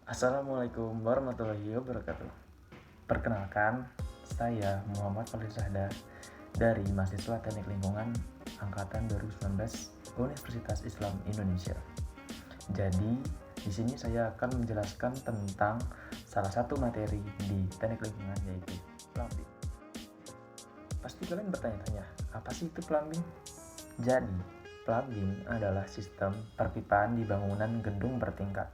Assalamualaikum warahmatullahi wabarakatuh. Perkenalkan, saya Muhammad Fadli Sahda dari mahasiswa Teknik Lingkungan angkatan 2019 Universitas Islam Indonesia. Jadi, di sini saya akan menjelaskan tentang salah satu materi di Teknik Lingkungan, yaitu plumbing. Pasti kalian bertanya-tanya, apa sih itu plumbing? Jadi, plumbing adalah sistem perpipaan di bangunan gedung bertingkat.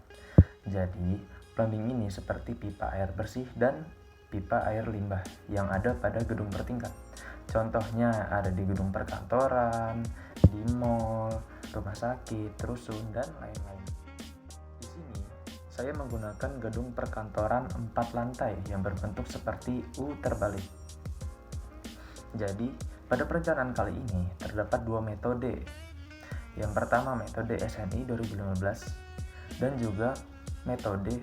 Jadi, plumbing ini seperti pipa air bersih dan pipa air limbah yang ada pada gedung bertingkat. Contohnya ada di gedung perkantoran, di mall, rumah sakit, rusun, dan lain-lain. Di sini, saya menggunakan gedung perkantoran 4 lantai yang berbentuk seperti U terbalik. Jadi, pada perencanaan kali ini terdapat dua metode. Yang pertama metode SNI 2015 dan juga metode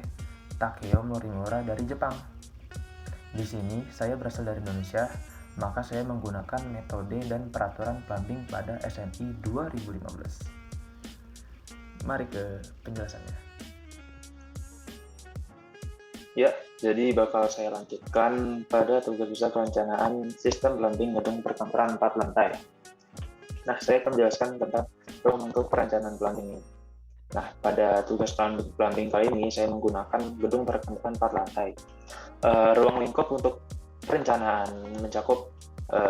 Takeo Morimura dari Jepang. Di sini saya berasal dari Indonesia, maka saya menggunakan metode dan peraturan plumbing pada SNI 2015. Mari ke penjelasannya. Ya, jadi bakal saya lanjutkan pada tugas besar perencanaan sistem plumbing gedung perkantoran 4 lantai. Nah, saya akan menjelaskan tentang untuk perencanaan plumbing ini. Nah, pada tugas plumbing kali ini saya menggunakan gedung perkantoran 4 lantai. Ruang lingkup untuk perencanaan mencakup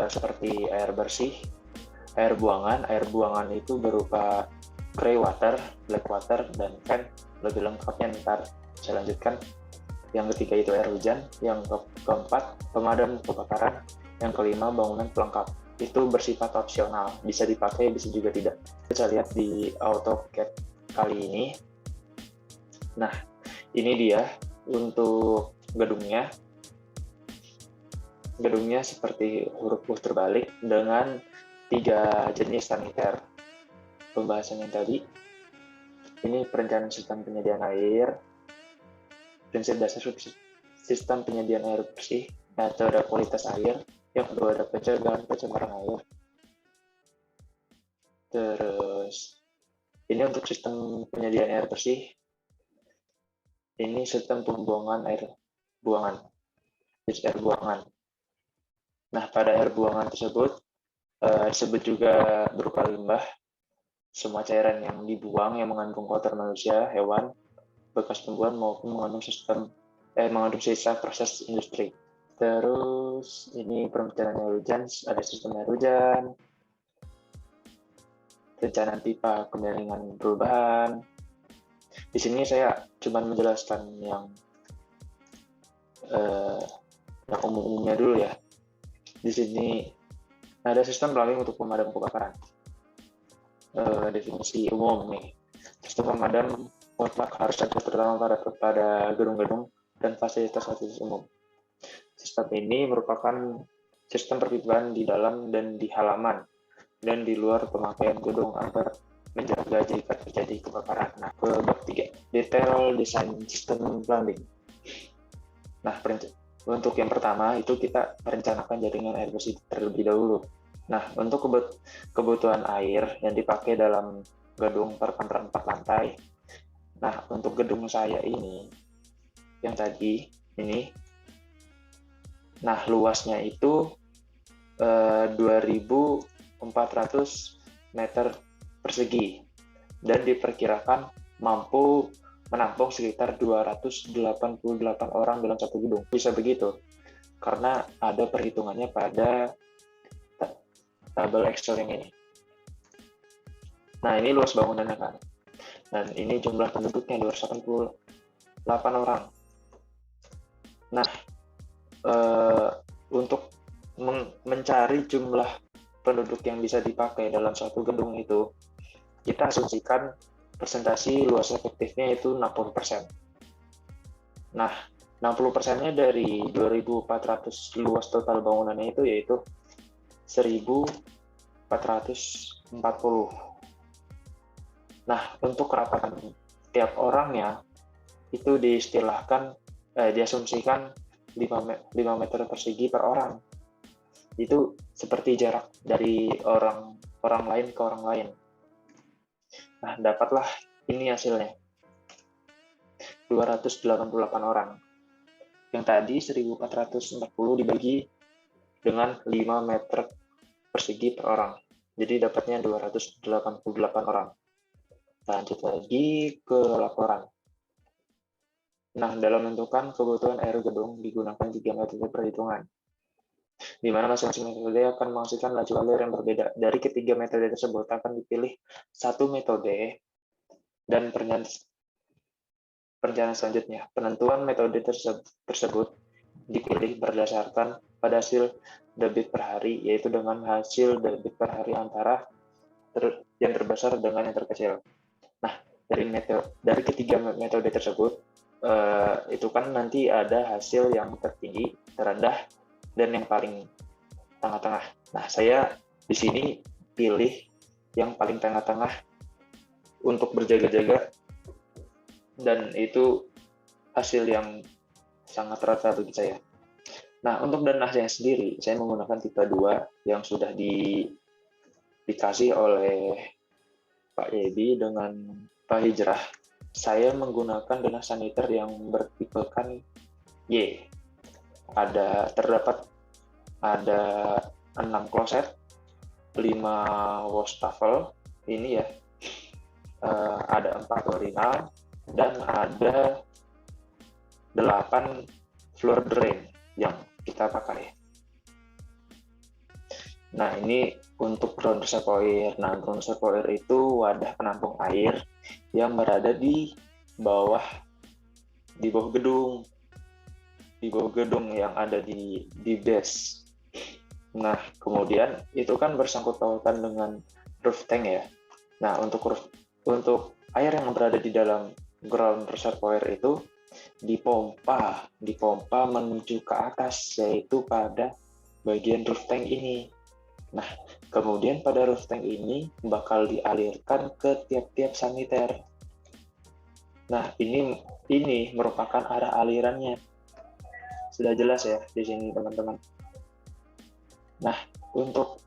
seperti air bersih, air buangan. Air buangan itu berupa grey water, black water, dan fan. Lebih lengkapnya ntar saya lanjutkan. Yang ketiga itu air hujan, yang keempat pemadam kebakaran, yang kelima bangunan pelengkap. Itu bersifat opsional, bisa dipakai, bisa juga tidak. Kita lihat di AutoCAD kali ini. Nah, ini dia untuk gedungnya. Gedungnya seperti huruf U terbalik dengan 3 jenis saniter. Pembahasan yang tadi, ini perencanaan sistem penyediaan air, prinsip dasar sistem penyediaan air bersih, metode kualitas air, yang kedua ada pencegahan pencemaran air. Terus ini untuk sistem penyediaan air bersih, ini sistem pembuangan air buangan, air buangan. Nah, pada air buangan tersebut disebut juga berupa limbah, semua cairan yang dibuang yang mengandung kotor manusia, hewan, bekas tumbuhan maupun mengandung sisa proses industri. Terus ini perencanaan air hujan, ada sistem air hujan, perencanaan pipa kemiringan perubahan. Di sini saya cuma menjelaskan yang umum-umumnya dulu ya. Di sini ada sistem plumbing untuk pemadam kebakaran. Definisi umum nih. Sistem pemadam mutlak harus ada terutama pada gedung-gedung dan fasilitas umum. Sistem ini merupakan sistem perpipaan di dalam dan di halaman dan di luar pemakaian gedung agar menjaga jika terjadi kebakaran. Nah, ke bab 3, detail desain sistem plumbing. Nah, untuk yang pertama itu kita merencanakan jaringan air bersih terlebih dahulu. Nah, untuk kebutuhan air yang dipakai dalam gedung perkantoran 4 lantai. Nah, untuk gedung saya ini, yang tadi ini, nah luasnya itu 2.400 meter persegi dan diperkirakan mampu menampung sekitar 288 orang dalam satu gedung. Bisa begitu, karena ada perhitungannya pada tabel Excel yang ini. Nah, ini luas bangunannya kan. Dan ini jumlah penduduknya 288 orang. Nah, untuk mencari jumlah penduduk yang bisa dipakai dalam satu gedung itu, kita asumsikan presentasi luas efektifnya itu 60%. Nah, 60%-nya dari 2.400 luas total bangunannya itu yaitu 1.440. Nah, untuk kerapatan tiap orangnya itu diasumsikan 5 meter persegi per orang. Itu seperti jarak dari orang lain ke orang lain. Nah, dapatlah ini hasilnya. 288 orang. Yang tadi 1440 dibagi dengan 5 meter persegi per orang. Jadi dapatnya 288 orang. Lanjut lagi ke laporan. Nah, dalam menentukan kebutuhan air gedung digunakan 3 metode perhitungan, di mana masing-masing metode akan menghasilkan laju alir yang berbeda. Dari ketiga metode tersebut akan dipilih satu metode dan perencanaan selanjutnya. Penentuan metode tersebut dipilih berdasarkan pada hasil debit per hari, yaitu dengan hasil debit per hari antara yang terbesar dengan yang terkecil. Nah, dari ketiga metode tersebut, itu kan nanti ada hasil yang tertinggi, terendah, dan yang paling tengah-tengah. Nah, saya di sini pilih yang paling tengah-tengah untuk berjaga-jaga, dan itu hasil yang sangat rata bagi saya. Nah, untuk dananya sendiri, saya menggunakan tipe 2 yang sudah dikasih oleh Pak Yebi dengan Pak Hijrah. Saya menggunakan dana saniter yang bertipekan Y. Terdapat 6 kloset, 5 wastafel, ini ya, ada 4 urinal, dan ada 8 floor drain yang kita pakai. Nah, ini untuk ground reservoir. Nah, ground reservoir itu wadah penampung air yang berada di bawah gedung, yang ada di base. Nah, kemudian itu kan bersangkut pautan dengan roof tank ya. Nah, untuk air yang berada di dalam ground reservoir itu dipompa menuju ke atas, yaitu pada bagian roof tank ini. Nah, kemudian pada roof tank ini bakal dialirkan ke tiap-tiap saniter. Nah, ini merupakan arah alirannya. Sudah jelas ya di sini, teman-teman. Nah, untuk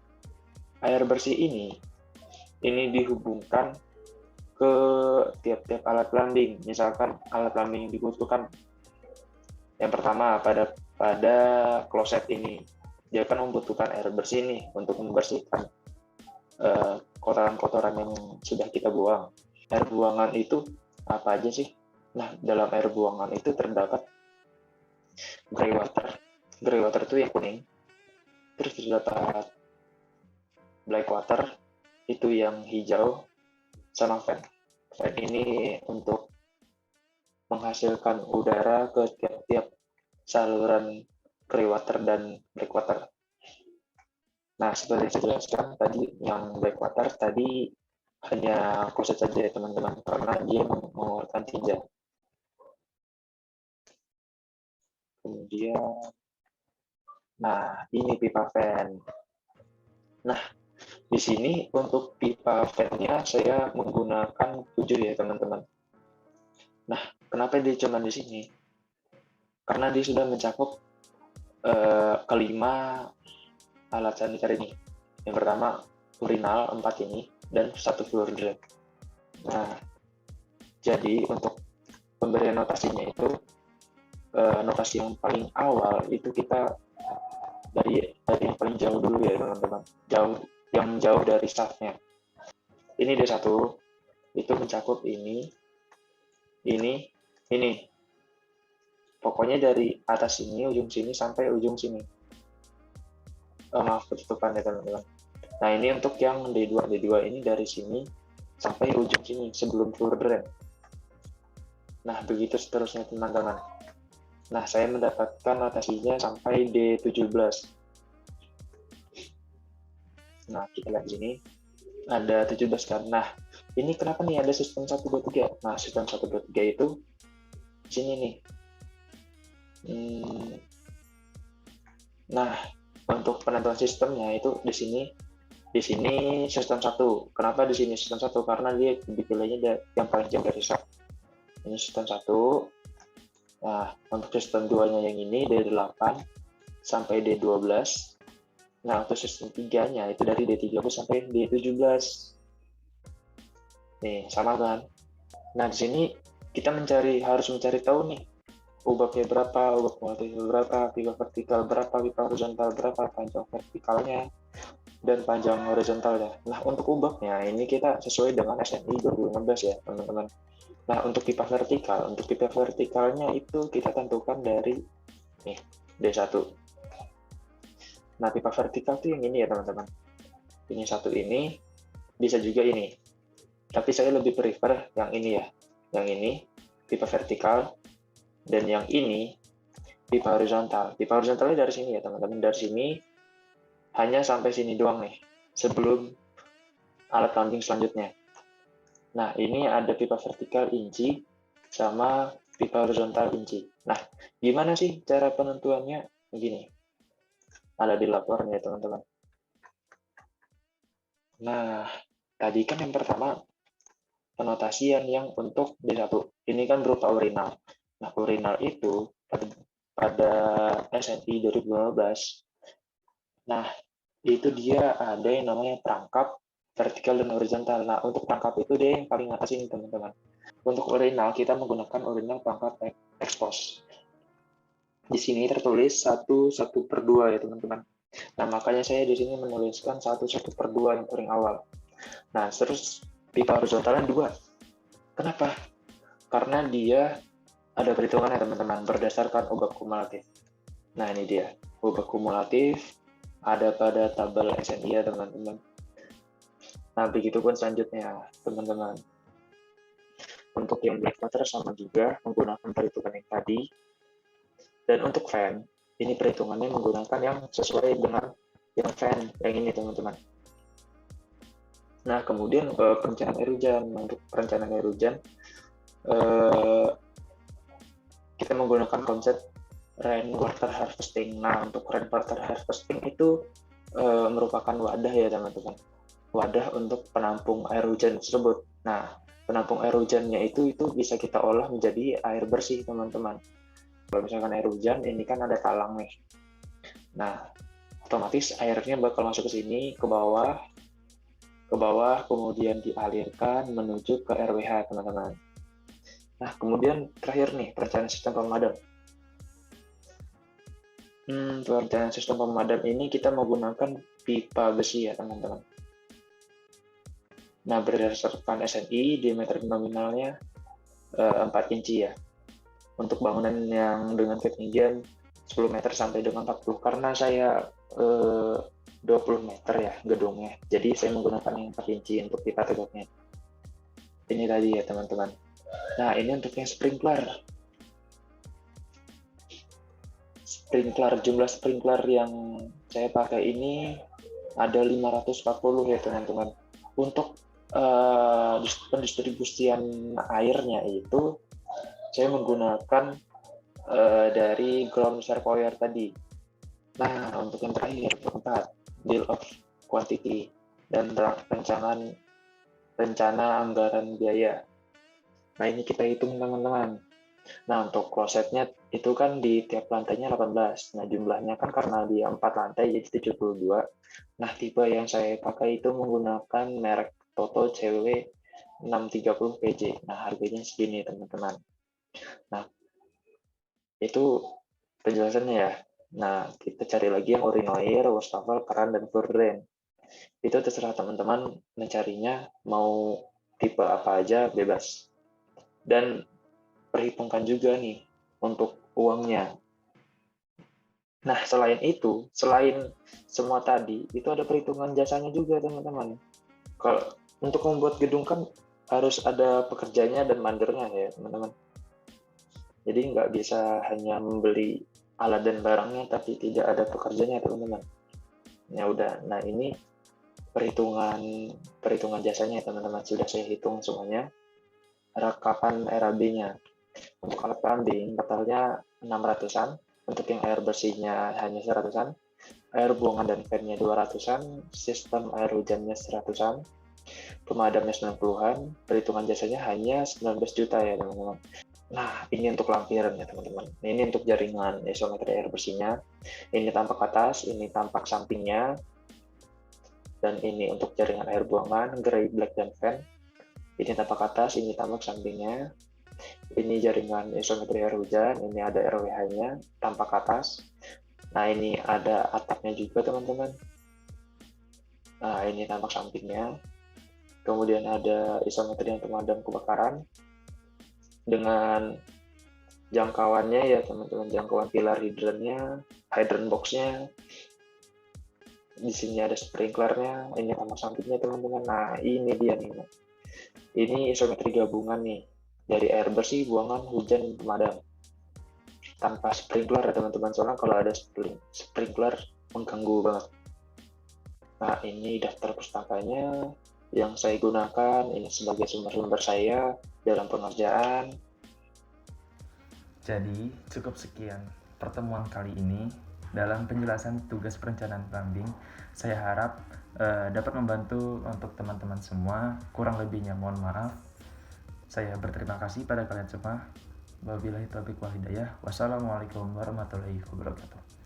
air bersih ini dihubungkan ke tiap-tiap alat plumbing. Misalkan alat plumbing yang dibutuhkan, yang pertama pada kloset ini, dia kan membutuhkan air bersih nih untuk membersihkan kotoran-kotoran yang sudah kita buang. Air buangan itu apa aja sih? Nah, dalam air buangan itu terdapat grey water. Grey water itu yang kuning. Terus terdapat black water, itu yang hijau, sama fan. Fan ini untuk menghasilkan udara ke tiap-tiap saluran grey water dan black water. Nah, seperti saya jelaskan tadi, yang black water tadi hanya kloset saja ya teman-teman, karena dia mengeluarkan tinja. Kemudian, nah ini pipa fan. Nah, di sini untuk pipa fan-nya saya menggunakan 7 ya teman-teman. Nah, kenapa dia cuma di sini? Karena dia sudah mencakup kelima alat saniter ini. Yang pertama urinal 4 ini dan 1 floor drain. Nah, jadi untuk pemberian notasinya itu notasi yang paling awal itu kita dari yang paling jauh dulu ya teman-teman. Jauh dari staffnya. Ini D1 itu mencakup ini. Pokoknya dari atas sini, ujung sini sampai ujung sini. Maaf ketutupan ya teman-teman. Nah, ini untuk yang D2 ini dari sini sampai ujung sini sebelum floor drain. Nah, begitu seterusnya teman-teman. Nah, saya mendapatkan notasinya sampai D17. Nah, kita lihat sini ada 17 kan. Nah, ini kenapa nih ada sistem 1, 2, 3? Nah, sistem 1, 2, 3 itu sini nih. Nah, untuk penentuan sistemnya itu di sini sistem 1. Kenapa di sini sistem 1? Karena dia dipilihnya yang paling jauh dari start. Ini sistem 1. Nah, untuk sistem 2-nya yang ini dari 8 sampai D12. Nah, untuk sistem 3-nya itu dari D13 sampai D17. Nih, sama kan? Nah, di sini kita harus mencari tahu nih, ubaknya berapa, ubak kumulatifnya berapa, pipa vertikal berapa, pipa horizontal berapa, panjang vertikalnya, dan panjang horizontalnya. Nah, untuk ubaknya, ini kita sesuai dengan SNI 2016 ya, teman-teman. Nah, untuk pipa vertikalnya itu kita tentukan dari nih, D1. Nah, pipa vertikal tuh yang ini ya, teman-teman. Ini satu ini, bisa juga ini. Tapi saya lebih prefer yang ini ya. Yang ini, pipa vertikal, dan yang ini, pipa horizontal. Pipa horizontalnya dari sini ya, teman-teman. Dari sini, hanya sampai sini doang nih, sebelum alat launching selanjutnya. Nah, ini ada pipa vertikal inci, sama pipa horizontal inci. Nah, gimana sih cara penentuannya? Begini, ada di laporan ya, teman-teman. Nah, tadi kan yang pertama, penotasian yang untuk D1. Ini kan berupa urinal. Nah, urinal itu pada SNI 2015, nah, itu dia ada yang namanya perangkap vertikal dan horizontal. Nah, untuk perangkap itu dia yang paling atas ini, teman-teman. Untuk urinal, kita menggunakan urinal perangkap expose. Di sini tertulis 1/1/2 ya, teman-teman. Nah, makanya saya di sini menuliskan 1/1/2 yang paling awal. Nah, terus pipa horizontalnya 2. Kenapa? Karena dia ada perhitungannya, teman-teman, berdasarkan ubak kumulatif. Nah, ini dia. Ubak kumulatif ada pada tabel SNI ya, teman-teman. Nah, begitu pun selanjutnya, teman-teman. Untuk yang blackwater sama juga, menggunakan perhitungan yang tadi. Dan untuk fan, ini perhitungannya menggunakan yang sesuai dengan yang fan, yang ini, teman-teman. Nah, kemudian perencanaan air hujan. Untuk perencanaan air hujan, kita menggunakan konsep rainwater harvesting. Nah, untuk rainwater harvesting itu merupakan wadah ya, teman-teman. Wadah untuk penampung air hujan tersebut. Nah, penampung air hujannya itu bisa kita olah menjadi air bersih, teman-teman. Kalau misalkan air hujan, ini kan ada talang nih. Nah, otomatis airnya bakal masuk ke sini, ke bawah, kemudian dialirkan menuju ke RWH, teman-teman. Nah, kemudian terakhir nih, perencanaan sistem pemadam. Perencanaan sistem pemadam ini kita menggunakan pipa besi ya, teman-teman. Nah, berdasarkan SNI, diameter nominalnya 4 inci ya. Untuk bangunan yang dengan ketinggian 10 meter sampai dengan 40. Karena saya 20 meter ya gedungnya. Jadi saya menggunakan yang 4 inci untuk pipa tegaknya. Ini tadi ya, teman-teman. Nah, ini untuk yang sprinkler. Jumlah sprinkler yang saya pakai ini ada 540 ya, teman-teman. Untuk pendistribusian airnya itu saya menggunakan dari ground reservoir tadi. Nah, untuk yang terakhir, keempat, deal of quantity dan rencana anggaran biaya. Nah, ini kita hitung, teman-teman. Nah, untuk klosetnya itu kan di tiap lantainya 18. Nah, jumlahnya kan karena dia 4 lantai jadi 72. Nah, tipe yang saya pakai itu menggunakan merek Toto CW 630 PJ. Nah, harganya segini, teman-teman. Nah, itu penjelasannya ya. Nah, kita cari lagi yang urinoir, wastafel, keran, dan furdrain. Itu terserah teman-teman mencarinya mau tipe apa aja, bebas. Dan perhitungkan juga nih untuk uangnya. Nah, selain itu, selain semua tadi, itu ada perhitungan jasanya juga, teman-teman. Kalau untuk membuat gedung kan harus ada pekerjanya dan mandernya ya, teman-teman. Jadi nggak bisa hanya membeli alat dan barangnya tapi tidak ada pekerjanya, teman-teman. Ya udah, nah ini perhitungan jasanya, teman-teman. Sudah saya hitung semuanya. Rekapan RAB-nya. Untuk alat plumbing totalnya 600-an. Untuk yang air bersihnya hanya 100-an. Air buangan dan fan-nya 200-an. Sistem air hujannya 100-an. Pemadamnya 90-an. Perhitungan jasanya hanya 19 juta ya, teman-teman. Nah, ini untuk lampiran ya, teman-teman. Ini untuk jaringan isometri air bersihnya. Ini tampak atas, ini tampak sampingnya. Dan ini untuk jaringan air buangan, gray, black, dan fan. Ini tampak atas, ini tampak sampingnya. Ini jaringan isometri air hujan, ini ada RWH-nya, tampak atas. Nah, ini ada atapnya juga, teman-teman. Nah, ini tampak sampingnya. Kemudian ada isometri yang pemadam kebakaran dengan jangkauannya ya, teman-teman, jangkauan pilar hidrannya, hydrant box-nya. Di sini ada sprinklernya, ini tampak sampingnya, teman-teman. Nah, ini dia nih. Ini isometri gabungan nih, dari air bersih, buangan, hujan, pemadam. Tanpa sprinkler ya, teman-teman, soalnya kalau ada sprinkler mengganggu banget. Nah, ini daftar pustakanya yang saya gunakan, ini sebagai sumber-sumber saya dalam pengerjaan. Jadi, cukup sekian pertemuan kali ini dalam penjelasan tugas perencanaan plumbing. Saya harap dapat membantu untuk teman-teman semua. Kurang lebihnya mohon maaf. Saya berterima kasih pada kalian semua. Wabillahi taufiq wal hidayah. Wassalamualaikum warahmatullahi wabarakatuh.